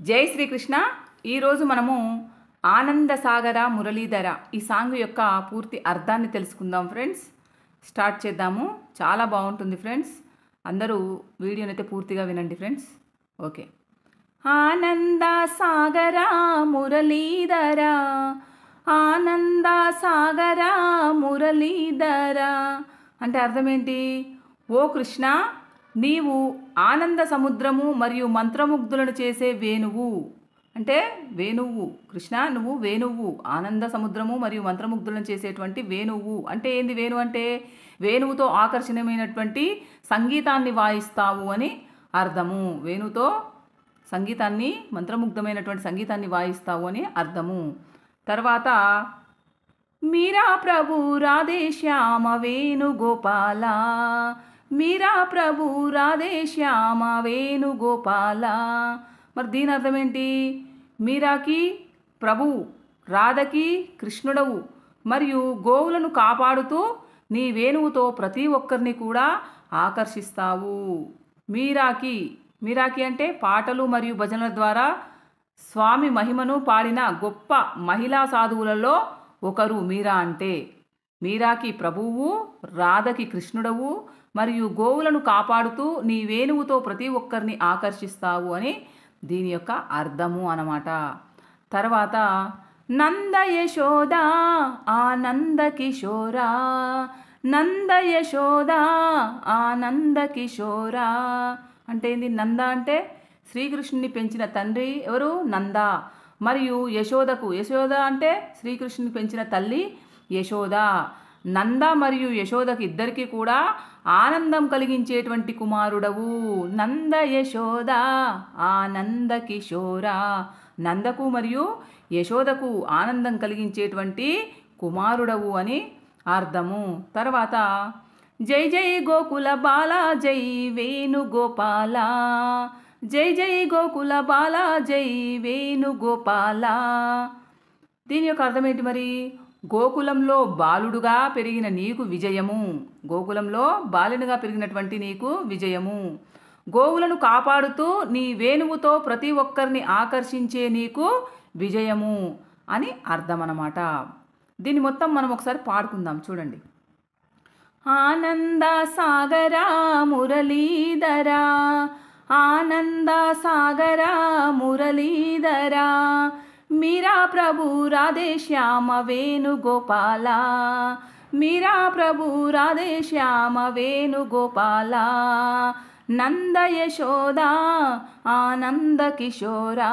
జై శ్రీకృష్ణ. ఈరోజు మనము ఆనంద సాగర మురళీధర ఈ సాంగ్ యొక్క పూర్తి అర్థాన్ని తెలుసుకుందాం ఫ్రెండ్స్. స్టార్ట్ చేద్దాము. చాలా బాగుంటుంది ఫ్రెండ్స్. అందరూ వీడియోని అయితే పూర్తిగా వినండి ఫ్రెండ్స్. ఓకే. ఆనంద సాగర మురళీధర, ఆనంద సాగర మురళీధర అంటే అర్థం ఏంటి? ఓ కృష్ణ, నీవు ఆనంద సముద్రము మరియు మంత్రముగ్ధులను చేసే వేణువు. అంటే వేణువు కృష్ణ, నువ్వు వేణువు, ఆనంద సముద్రము మరియు మంత్రముగ్ధులను చేసేటువంటి వేణువు. అంటే ఏంది వేణు అంటే? వేణువుతో ఆకర్షణీయమైనటువంటి సంగీతాన్ని వాయిస్తావు అని అర్థము. వేణుతో సంగీతాన్ని, మంత్రముగ్ధమైనటువంటి సంగీతాన్ని వాయిస్తావు అని అర్థము. తర్వాత మీరా ప్రభు రాధే శ్యామ వేణుగోపాల, మీరా ప్రభు రాధే శ్యామ వేణుగోపాల. మరి దీని అర్థం ఏంటి? మీరాకి ప్రభువు, రాధకి కృష్ణుడవు, మరియు గోవులను కాపాడుతూ నీ వేణువుతో ప్రతి ఒక్కరిని కూడా ఆకర్షిస్తావు. మీరాకి అంటే పాటలు మరియు భజనల ద్వారా స్వామి మహిమను పాడిన గొప్ప మహిళా సాధువులలో ఒకరు మీరా. అంటే మీరాకి ప్రభువు, రాధకి కృష్ణుడవు, మరియు గోవులను కాపాడుతూ నీ వేణువుతో ప్రతి ఒక్కరిని ఆకర్షిస్తావు అని దీని యొక్క అర్థము అన్నమాట. తర్వాత నంద యశోద ఆనంద కిషోరా, నంద యశోద ఆనంద కిషోరా అంటే ఏంది? నంద అంటే శ్రీకృష్ణుని పెంచిన తండ్రి ఎవరు? నంద. మరియు యశోద అంటే శ్రీకృష్ణుని పెంచిన తల్లి యశోద. నంద మరియు యశోదకి ఇద్దరికి కూడా ఆనందం కలిగించేటువంటి కుమారుడవు. నంద యశోద ఆనంద కిషోరా, నందకు మరియు యశోదకు ఆనందం కలిగించేటువంటి కుమారుడవు అని అర్థము. తర్వాత జై జై గోకుల బాల జై వేణుగోపాల, జై జై గోకుల బాల జై వేణుగోపాల. దీని యొక్క అర్థం ఏంటి మరి? గోకులంలో బాలుడుగా పెరిగిన నీకు విజయము, గోకులంలో బాలునిగా పెరిగినటువంటి నీకు విజయము. గోవులను కాపాడుతూ నీ వేణువుతో ప్రతి ఒక్కరిని ఆకర్షించే నీకు విజయము అని అర్థం అన్నమాట. దీన్ని మొత్తం మనం ఒకసారి పాడుకుందాం, చూడండి. ఆనంద సాగర మురళీధర, ఆనంద సాగర మురళీధర, మీరా ప్రభు రాధే శ్యామ వేణుగోపాల, మీరా ప్రభు రాధే శ్యామ వేణుగోపాల, నంద యశోద ఆనంద కిషోరా,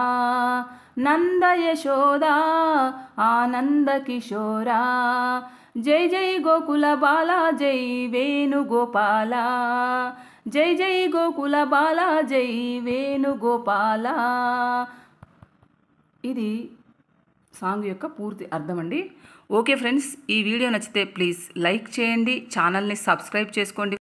నంద యశోద ఆనంద కిషోరా, జై జై గోకుల బాల జై వేణుగోపాల, జై జై గోకుల బాల జై వేణుగోపాల. ఇది సాంగ్ యొక్క పూర్తి అర్థం అండి. ఓకే ఫ్రెండ్స్, ఈ వీడియో నచ్చితే ప్లీజ్ లైక్ చేయండి, ఛానల్ని సబ్స్క్రైబ్ చేసుకోండి.